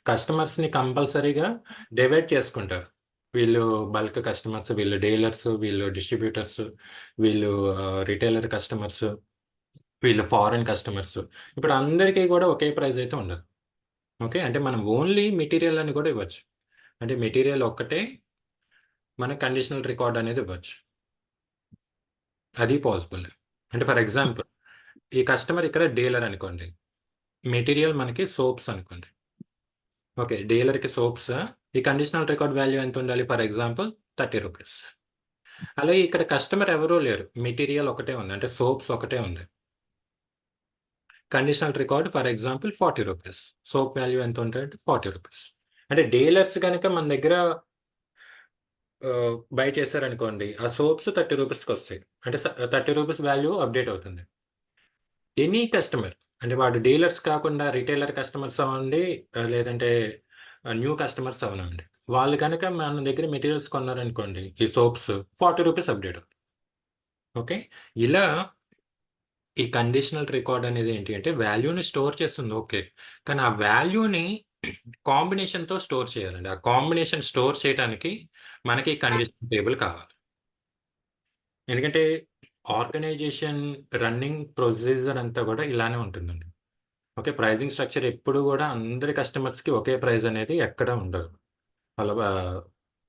A: కస్టమర్స్‌ని కంపల్సరీగా డివైడ్ చేసుకుంటారు. వీళ్ళు బల్క్ కస్టమర్స్, వీళ్ళు డీలర్స్, వీళ్ళు డిస్ట్రిబ్యూటర్స్, వీళ్ళు రిటైలర్ కస్టమర్స్, వీళ్ళు ఫారెన్ కస్టమర్స్. ఇప్పుడు అందరికీ గూడా ఒకే ప్రైస్ అయితే ఉండదు. ఓకే. అంటే మనం ఓన్లీ మెటీరియల్ అని కూడా ఇవ్వచ్చు. అంటే మెటీరియల్ ఒక్కటే మన కండిషనల్ రికార్డ్ అనేది ఇవ్వచ్చు. అది పాసిబుల్. అంటే ఫర్ ఎగ్జాంపుల్ ఈ కస్టమర్ ఇక్కడ డీలర్ అనుకోండి. మెటీరియల్ మనకి సోప్స్ అనుకోండి. ఓకే. డీలర్‌కి సోప్స్ ఈ కండిషనల్ రికార్డ్ వాల్యూ ఎంత ఉండాలి? ఫర్ ఎగ్జాంపుల్ రూ. 30. అలాగే ఇక్కడ కస్టమర్ ఎవరు లేరు. మెటీరియల్ ఒకటే ఉంది. అంటే సోప్స్ ఒకటే ఉంది. కండిషనల్ రికార్డ్ ఫర్ ఎగ్జాంపుల్ రూ. 40. సోప్ వాల్యూ ఎంత ఉంటది? రూ. 40. అంటే డీలర్స్ గనక మన దగ్గర బై చేశారనుకోండి. ఆ సోప్స్ రూ. 30కొస్తాయి. అంటే రూ. 30 వాల్యూ అప్‌డేట్ అవుతుంది. ఎనీ కస్టమర్ అంటే వాడు డీలర్స్ కాకుండా రిటైలర్ కస్టమర్స్ అవ్వండి, లేదంటే న్యూ కస్టమర్స్ అవ్వనివ్వండి. వాళ్ళు గనక మన దగ్గర మెటీరియల్స్ కొన్నారనుకోండి, ఈ సోప్స్ రూ. 40 అప్‌డేట్ అవుతుంది. ఓకే. ఇలా ఈ కండిషనల్ రికార్డ్ అనేది ఏంటి అంటే వాల్యూని స్టోర్ చేస్తుంది ఓకే. కానీ ఆ వాల్యూని కాంబినేషన్‌తో స్టోర్ చేయాలండి. ఆ కాంబినేషన్ స్టోర్ చేయటానికి మనకి కండిషనల్ టేబుల్ కావాలి. ఎందుకంటే ఆర్గనైజేషన్ రన్నింగ్ ప్రొసీజర్ అంతా కూడా ఇలానే ఉంటుందండి. ఓకే. ప్రైజింగ్ స్ట్రక్చర్ ఎప్పుడు గూడా అందరి కస్టమర్స్‌కి ఒకే ప్రైస్ అనేది ఎక్కడ ఉండదు. వాళ్ళ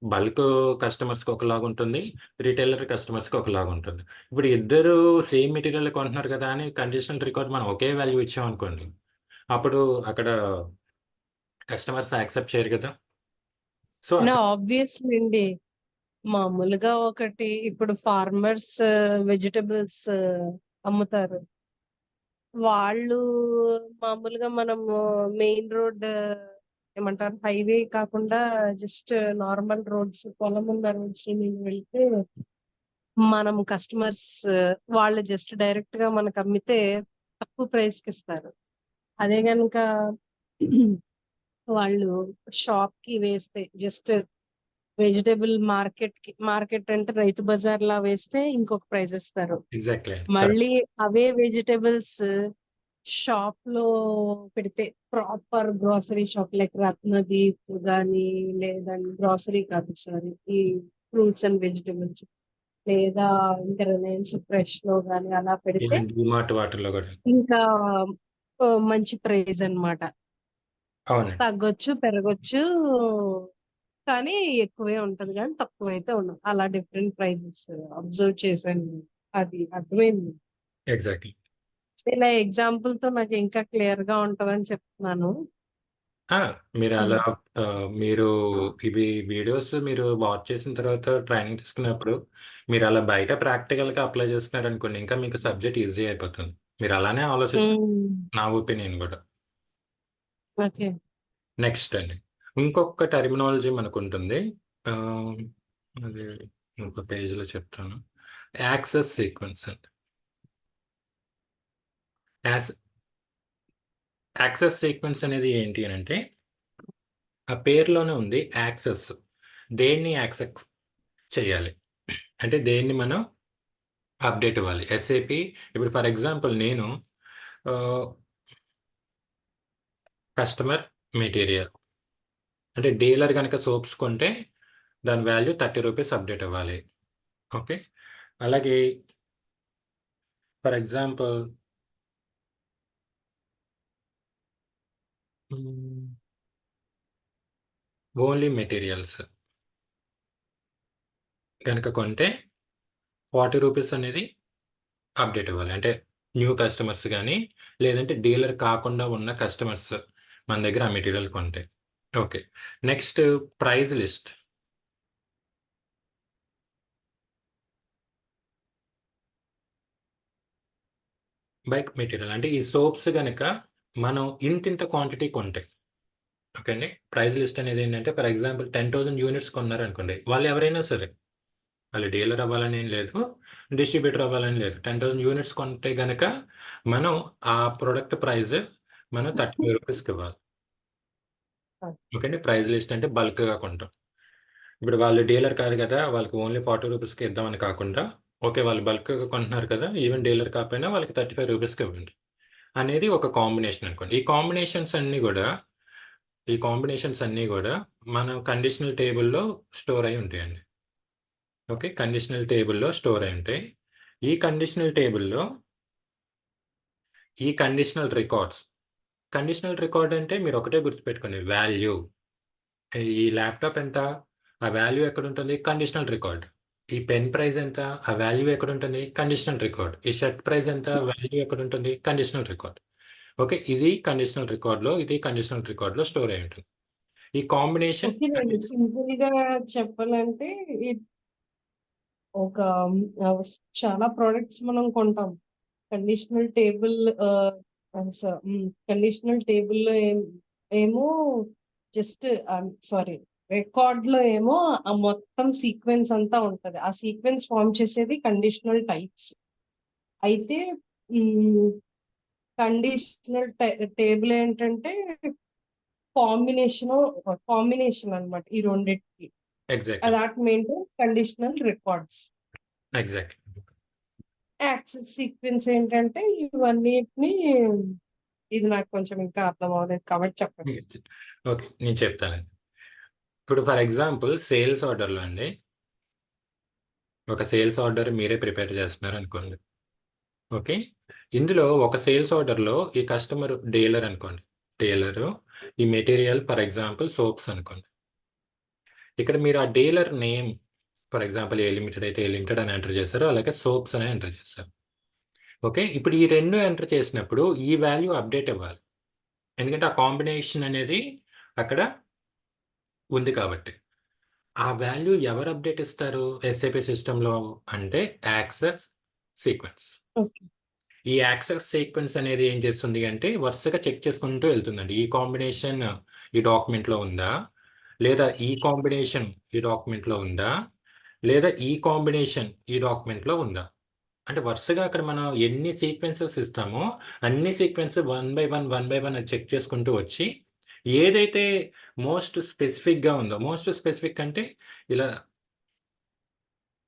A: బల్క్ కస్టమర్స్‌కి ఒకలాగుంటుంది. రిటైలర్ కస్టమర్స్‌కి ఒకలాగుంటుంది. ఇప్పుడు ఇద్దరు సేమ్ మెటీరియల్ కొంటున్నారు కదా! అని కండిషనల్ రికార్డ్ మనం ఒకే వాల్యూ ఇచ్చామనుకోండి. అప్పుడు అక్కడ కస్టమర్స్ యాక్సెప్ట్ చేయరు కదా! సో,
B: ఆబ్వియస్లీ అండి. మామూలుగా ఒకటి ఇప్పుడు ఫార్మర్స్ వెజిటబుల్స్ అమ్ముతారు. వాళ్ళు మామూలుగా మనము మెయిన్ రోడ్ ఏమంటారు హైవే కాకుండా జస్ట్ నార్మల్ రోడ్స్ పొలం ఉన్న రోడ్స్ మీద వెళ్తే మనం కస్టమర్స్ వాళ్ళు జస్ట్ డైరెక్ట్ గా మనకు అమ్మితే తక్కువ ప్రైస్ కి ఇస్తారు. అదే గనుక వాళ్ళు షాప్ కి వేస్తే జస్ట్ వెజిటబుల్ మార్కెట్ అంటే రైతు బజార్ లా వేస్తే ఇంకొక ప్రైస్ ఇస్తారు.
A: ఎగ్జాక్ట్‌లీ. కరెక్ట్.
B: మళ్ళీ అవే వెజిటబుల్స్ షాప్ లో పెడితే proper grocery shop like Ratnadeep గానీ లేదంటే గ్రోసరీ కాదు సారీ ఈ ఫ్రూట్స్ అండ్ వెజిటబుల్స్ లేదా ఇంకా రిలయన్స్ ఫ్రెష్ లో గానీ అలా పెడితే
A: ఈవెన్ డీమార్ట్ వాటిల్లో గూడా.
B: ఇంకా మంచి ప్రైస్ అన్నమాట.
A: అవునండి.
B: తగ్గొచ్చు పెరగొచ్చు కానీ ఎక్కువే ఉంటది కానీ తక్కువైతే ఉండదు. అలా డిఫరెంట్ ప్రైసెస్ అబ్జర్వ్ చేశాను. అది అర్థమైంది.
A: ఎగ్జాక్ట్‌లీ.
B: ఇలా ఎగ్జాంపుల్ తో నాకు ఇంకా క్లియర్ గా ఉంటదని చెప్తున్నాను.
A: ఆ! మీరు అలా
B: హ్మ్.
A: మీరు ఇవి వీడియోస్ మీరు వాచ్ చేసిన తర్వాత ట్రైనింగ్ తీసుకున్నప్పుడు, మీరు అలా బయట ప్రాక్టికల్‌గా అప్లై చేస్తున్నారనుకోండి, ఇంకా మీకు సబ్జెక్ట్ ఈజీ అయిపోతుంది. మీరు అలానే ఆలోచించండి.
B: హ్మ్.
A: నా ఒపీనియన్ గూడా.
B: ఓకే.
A: నెక్స్ట్ అండి. ఇంకొక టెర్మినాలజీ మనకుంటుంది. ఆహ్, అది ఇంకో పేజ్‌లో చెప్తాను. యాక్సెస్ సీక్వెన్స్ అండి. యాస్ యాక్సెస్ సీక్వెన్స్ అనేది ఏంటి అనంటే, ఆ పేరులోనే ఉంది యాక్సెస్. దేన్ని యాక్సెస్ చేయాలి? అంటే దేన్ని మనం అప్‌డేట్ ఇవ్వాలి. ఎస్ఏపీ ఇప్పుడు ఫర్ ఎగ్జాంపుల్ నేను ఆహ్, కస్టమర్ మెటీరియల్ అంటే డీలర్ గనక సోప్స్ కొంటే దాని వాల్యూ రూ. 30 అప్‌డేట్ అవ్వాలి. ఓకే. అలాగే ఫర్ ఎగ్జాంపుల్ హ్మ్. ఓన్లీ మెటీరియల్స్ గనక కొంటే రూ. 40 అనేది అప్‌డేట్ ఇవ్వాలి. అంటే న్యూ కస్టమర్స్ గాని, లేదంటే డీలర్ కాకుండా ఉన్న కస్టమర్స్ మన దగ్గర ఆ మెటీరియల్ కొంటే. Okay. Next price list. Bulk material అంటే ఈ సోప్స్ గనక మనం ఇంతింత క్వాంటిటీ కొంటే ఓకే అండి. ప్రైస్ లిస్ట్ అనేది ఏంటంటే ఫర్ ఎగ్జాంపుల్ 10,000 యూనిట్స్ కొన్నారనుకోండి. వాళ్ళు ఎవరైనా సరే వాళ్ళు డీలర్ అవ్వాలని ఏం లేదు. డిస్ట్రిబ్యూటర్ అవ్వాలని లేదు. 10,000 యూనిట్స్ కొంటే గనక మనం ఆ ప్రొడక్ట్ ప్రైస్ మనం రూ. 35కి ఇవ్వాలి. ఓకే అండి. ప్రైస్ లిస్ట్ అంటే బల్క్‌గా కొంటాం. ఇప్పుడు వాళ్ళు డీలర్ కాదు కదా! వాళ్ళకి ఓన్లీ రూ. 40కే ఇద్దామని కాకుండా ఓకే. వాళ్ళు బల్క్‌గా కొంటున్నారు కదా! ఈవెన్ డీలర్ కాకపోయినా వాళ్ళకి రూ. 35కి ఇవ్వండి. అనేది ఒక కాంబినేషన్ అనుకోండి. ఈ కాంబినేషన్స్ అన్నీ గూడా మనం కండిషనల్ టేబుల్‌లో స్టోర్ అయ్యి ఉంటాయండి. ఓకే. కండిషనల్ టేబుల్‌లో స్టోర్ అయ్యి ఉంటాయి. ఈ కండిషనల్ టేబుల్‌లో ఈ కండిషనల్ రికార్డ్ అంటే మీరు ఒకటే గుర్తుపెట్టుకోండి వాల్యూ. ఈ ల్యాప్‌టాప్ ఎంత? ఆ వాల్యూ ఎక్కడుంటుంది? Conditional record. ఈ పెన్ ప్రైస్ ఎంత? ఆ వాల్యూ ఎక్కడుంటుంది? Conditional record. ఈ షర్ట్ ప్రైస్ ఎంత? వాల్యూ ఎక్కడుంటుంది? Conditional record. ఓకే. ఇది కండిషనల్ రికార్డ్‌లో స్టోర్ అయ్యి ఉంటుంది. ఈ కాంబినేషన్
B: ఓకేనండి.
A: అనేది
B: సింపుల్ గా చెప్పాలంటే ఇ- ఒక చాలా ప్రొడక్ట్స్ మనం కొంటాం. కండిషనల్ టేబుల్ కండిషనల్ టేబుల్ ఏమో జస్ట్ సారీ రికార్డ్ లో ఏమో ఆ మొత్తం సీక్వెన్స్ అంతా ఉంటది. ఆ సీక్వెన్స్ ఫామ్ చేసేది కండిషనల్ టైప్స్. అయితే కండిషనల్ టేబుల్ ఏంటంటే కాంబినేషన్ కాంబినేషన్ అన్నమాట ఈ రెండిటికి.
A: Exactly.
B: That maintains conditional records.
A: Exactly.
B: Access sequence ఏంటంటే ఇవన్నిటిని ఇది నాకు కొంచెం ఇంకా అర్థం అవ్వలేదు కాబట్టి చెప్పండి.
A: ఓకే, నేను చెప్తానండి. ఇప్పుడు ఫర్ ఎగ్జాంపుల్ సేల్స్ ఆర్డర్లో అండి, ఒక సేల్స్ ఆర్డర్ మీరే ప్రిపేర్ చేస్తున్నారు అనుకోండి. ఓకే, ఇందులో ఒక సేల్స్ ఆర్డర్లో ఈ కస్టమర్ డీలర్ అనుకోండి, డీలరు ఈ మెటీరియల్ ఫర్ ఎగ్జాంపుల్ సోప్స్ అనుకోండి. ఇక్కడ మీరు ఆ dealer name for example a limited అయితే ఏ లిమిటెడ్ అని ఎంటర్ చేస్తారు, అలాగే సోప్స్ అని ఎంటర్ చేస్తారు. ఓకే, ఇప్పుడు ఈ రెండు ఎంటర్ చేసినప్పుడు ఈ వాల్యూ అప్డేట్ ఇవ్వాలి, ఎందుకంటే ఆ కాంబినేషన్ అనేది అక్కడ ఉంది కాబట్టి. ఆ వాల్యూ ఎవరు అప్డేట్ ఇస్తారు ఎస్ఏపి సిస్టంలో అంటే యాక్సెస్ సీక్వెన్స్.
B: ఓకే.
A: ఈ యాక్సెస్ సీక్వెన్స్ అనేది ఏం చేస్తుంది అంటే వరుసగా చెక్ చేసుకుంటూ వెళ్తుందండి. ఈ కాంబినేషన్ ఈ డాక్యుమెంట్లో ఉందా, లేదా ఈ కాంబినేషన్ ఈ డాక్యుమెంట్లో ఉందా, లేదా ఈ కాంబినేషన్ ఈ డాక్యుమెంట్లో ఉందా. అంటే వరుసగా అక్కడ మనం ఎన్ని సీక్వెన్సెస్ ఇస్తామో అన్ని సీక్వెన్స్ వన్ బై వన్ అది చెక్ చేసుకుంటూ వచ్చి ఏదైతే మోస్ట్ స్పెసిఫిక్గా ఉందో, మోస్ట్ స్పెసిఫిక్ అంటే ఇలా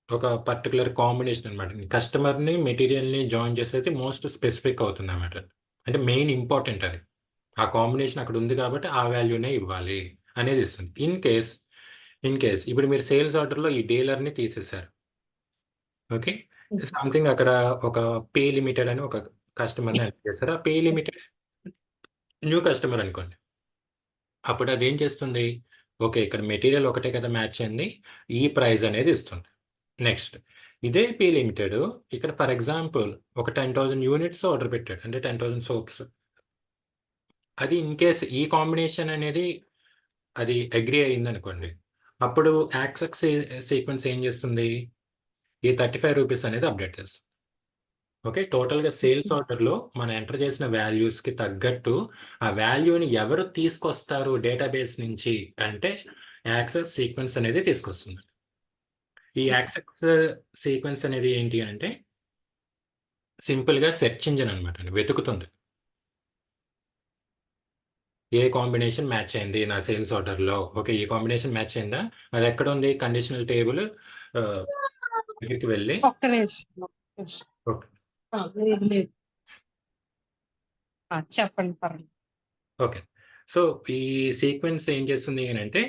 A: ఒక పర్టికులర్ కాంబినేషన్ అనమాట. కస్టమర్ని మెటీరియల్ని జాయిన్ చేసేది మోస్ట్ స్పెసిఫిక్ అవుతుంది అనమాట. అంటే మెయిన్ ఇంపార్టెంట్ అది. ఆ కాంబినేషన్ అక్కడ ఉంది కాబట్టి ఆ వాల్యూనే ఇవ్వాలి అనేది ఇస్తుంది. ఇన్ కేస్ ఇప్పుడు మీరు సేల్స్ ఆర్డర్లో ఈ డీలర్ని తీసేశారు. ఓకే, సంథింగ్ అక్కడ ఒక పే లిమిటెడ్ అని ఒక కస్టమర్ని ఎంటర్ చేశారు. ఆ పే లిమిటెడ్ న్యూ కస్టమర్ అనుకోండి. అప్పుడు అది ఏం చేస్తుంది, ఓకే ఇక్కడ మెటీరియల్ ఒకటే కదా మ్యాచ్ అయింది, ఈ ప్రైస్ అనేది ఇస్తుంది. నెక్స్ట్ ఇదే పే లిమిటెడ్ ఇక్కడ ఫర్ ఎగ్జాంపుల్ ఒక 10,000 యూనిట్స్ ఆర్డర్ పెట్టాడు, అంటే 10,000 సోప్స్. అది ఇన్ కేస్ ఈ కాంబినేషన్ అనేది అది అగ్రి అయింది అనుకోండి, అప్పుడు యాక్సెస్ సీక్వెన్స్ ఏం చేస్తుంది, ఈ 35 రూపీస్ అనేది అప్డేట్ చేస్తుంది. ఓకే, టోటల్గా సేల్స్ ఆర్డర్లో మనం ఎంటర్ చేసిన వాల్యూస్కి తగ్గట్టు ఆ వాల్యూని ఎవరు తీసుకొస్తారు డేటాబేస్ నుంచి అంటే యాక్సెస్ సీక్వెన్స్ అనేది తీసుకొస్తుంది. ఈ యాక్సెస్ సీక్వెన్స్ అనేది ఏంటి అంటే సింపుల్గా సెర్చ్ ఇంజిన్ అనమాట అండి, వెతుకుతుంది ఏ కాంబినేషన్ మ్యాచ్ అయింది నా సేల్స్ ఆర్డర్లో. ఓకే, ఈ కాంబినేషన్ మ్యాచ్ అయిందా, అది ఎక్కడ ఉంది కండిషనల్ టేబుల్ దగ్గరికి వెళ్ళి
B: ఒక్క నిమిషం, ఒక్క నిమిషం.
A: ఓకే
B: లేదు లేదు. చెప్పండి పర్లేదు.
A: ఓకే, సో ఈ సీక్వెన్స్ ఏం చేస్తుంది అని అంటే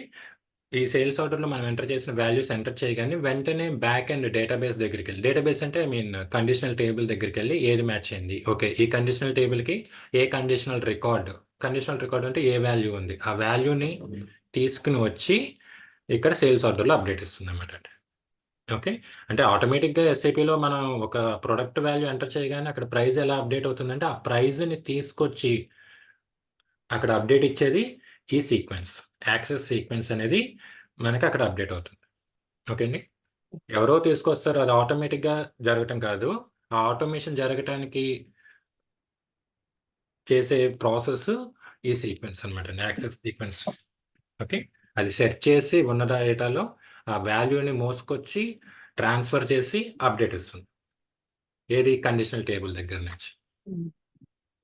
A: ఈ సేల్స్ ఆర్డర్లో మనం ఎంటర్ చేసిన వాల్యూస్ ఎంటర్ చేయగానే వెంటనే బ్యాక్ అండ్ డేటాబేస్ దగ్గరికి వెళ్ళి, డేటాబేస్ అంటే ఐ మీన్ కండిషనల్ టేబుల్ దగ్గరికి వెళ్ళి ఏది మ్యాచ్ అయింది, ఓకే ఈ కండిషనల్ టేబుల్కి ఏ కండిషనల్ రికార్డ్ అంటే ఏ వాల్యూ ఉంది, ఆ వాల్యూని తీసుకుని వచ్చి ఇక్కడ సేల్స్ ఆర్డర్లో అప్డేట్ ఇస్తుంది అనమాట. ఓకే, అంటే ఆటోమేటిక్గా ఎస్ఐపిలో మనం ఒక ప్రొడక్ట్ వాల్యూ ఎంటర్ చేయగానే అక్కడ ప్రైస్ ఎలా అప్డేట్ అవుతుందంటే ఆ ప్రైస్ని తీసుకొచ్చి అక్కడ అప్డేట్ ఇచ్చేది ఈ సీక్వెన్స్, యాక్సెస్ సీక్వెన్స్ అనేది మనకి అక్కడ అప్డేట్ అవుతుంది. ఓకే అండి, ఎవరో తీసుకొస్తారు, అది ఆటోమేటిక్గా జరగటం కాదు. ఆ ఆటోమేషన్ జరగటానికి చేసే ప్రాసెస్ ఈ సీక్వెన్స్ అనమాట, యాక్సెస్ సీక్వెన్స్. ఓకే, అది సెట్ చేసి ఉన్న డేటాలో ఆ వాల్యూని మోసుకొచ్చి ట్రాన్స్ఫర్ చేసి అప్డేట్ ఇస్తుంది, ఏది కండిషనల్ టేబుల్ దగ్గర నుంచి.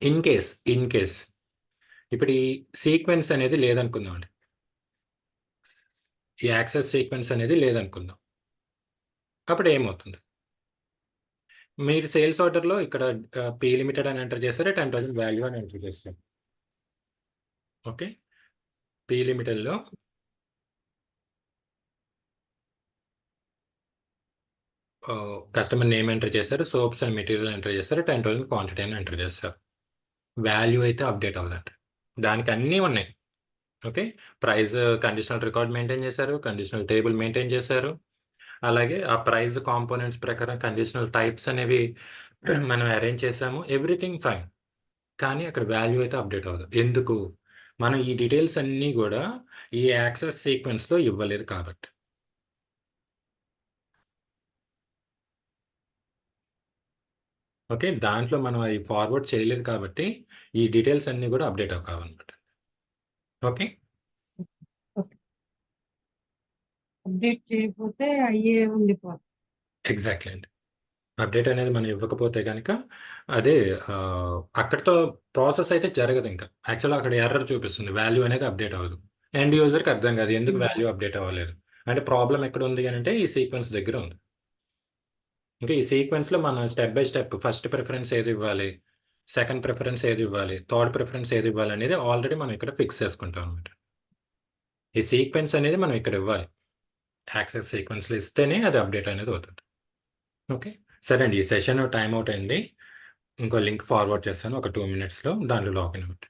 A: ఇన్ కేస్ ఇప్పుడు ఈ సీక్వెన్స్ అనేది లేదనుకుందాం అండి, ఈ యాక్సెస్ సీక్వెన్స్ అనేది లేదనుకుందాం, అప్పుడు ఏమవుతుంది, మీరు సేల్స్ ఆర్డర్లో ఇక్కడ పే లిమిటెడ్ అని ఎంటర్ చేస్తారు, 10,000 వాల్యూ అని ఎంటర్ చేస్తారు. ఓకే, పే లిమిటెడ్లో కస్టమర్ నేమ్ ఎంటర్ చేస్తారు, సోప్స్ అండ్ మెటీరియల్ ఎంటర్ చేస్తారు, 10,000 క్వాంటిటీ అని ఎంటర్ చేస్తారు. వాల్యూ అయితే అప్డేట్ అవ్వదంట, దానికి అన్నీ ఉన్నాయి. Okay, price conditional record maintain చేశారు, కండిషనల్ టేబుల్ మెయింటైన్ చేశారు, అలాగే ఆ ప్రైస్ కాంపోనెంట్స్ ప్రకారం కండిషనల్ టైప్స్ అనేవి మనం అరేంజ్ చేసాము, ఎవ్రీథింగ్ ఫైన్. కానీ అక్కడ వాల్యూ అయితే అప్డేట్ అవ్వదు. ఎందుకు, మనం ఈ డీటెయిల్స్ అన్నీ కూడా ఈ యాక్సెస్ సీక్వెన్స్లో ఇవ్వలేదు కాబట్టి. ఓకే, దాంట్లో మనం అది ఫార్వర్డ్ చేయలేదు కాబట్టి ఈ డీటెయిల్స్ అన్నీ కూడా అప్డేట్ కావాలన్నమాట. ఓకే,
B: అప్డేట్ చేయకపోతే అయ్యే ఉండిపోతుంది.
A: ఎగ్జాక్ట్లీ అండి. అప్డేట్ అనేది మనం ఇవ్వకపోతే కనుక అదే అక్కడితో ప్రాసెస్ అయితే జరగదు. ఇంకా యాక్చువల్గా అక్కడ ఎర్రర్ చూపిస్తుంది, వాల్యూ అనేది అప్డేట్ అవ్వదు. ఎండ్ యూజర్కి అర్థం కాదు ఎందుకు వాల్యూ అప్డేట్ అవ్వలేదు, అంటే ప్రాబ్లం ఎక్కడ ఉంది అని అంటే ఈ సీక్వెన్స్ దగ్గర ఉంది. ఇంకా ఈ సీక్వెన్స్‌లో మనం step by step first preference ఏది ఇవ్వాలి, సెకండ్ ప్రిఫరెన్స్ ఏది ఇవ్వాలి, థర్డ్ ప్రిఫరెన్స్ ఏది ఇవ్వాలి అనేది ఆల్రెడీ మనం ఇక్కడ ఫిక్స్ చేసుకుంటాం అనమాట. ఈ సీక్వెన్స్ అనేది మనం ఇక్కడ ఇవ్వాలి. యాక్సెస్ సీక్వెన్స్‌లో ఇస్తేనే అది అప్డేట్ అనేది అవుతుంది. ఓకే. సరే అండి. ఈ సెషన్ టైమ్ ఔట్ అయింది. ఇంకో లింక్ ఫార్వర్డ్ చేస్తాను ఒక 2 మినిట్స్‌లో. దాంట్లో లాగిన్ అవ్వండి.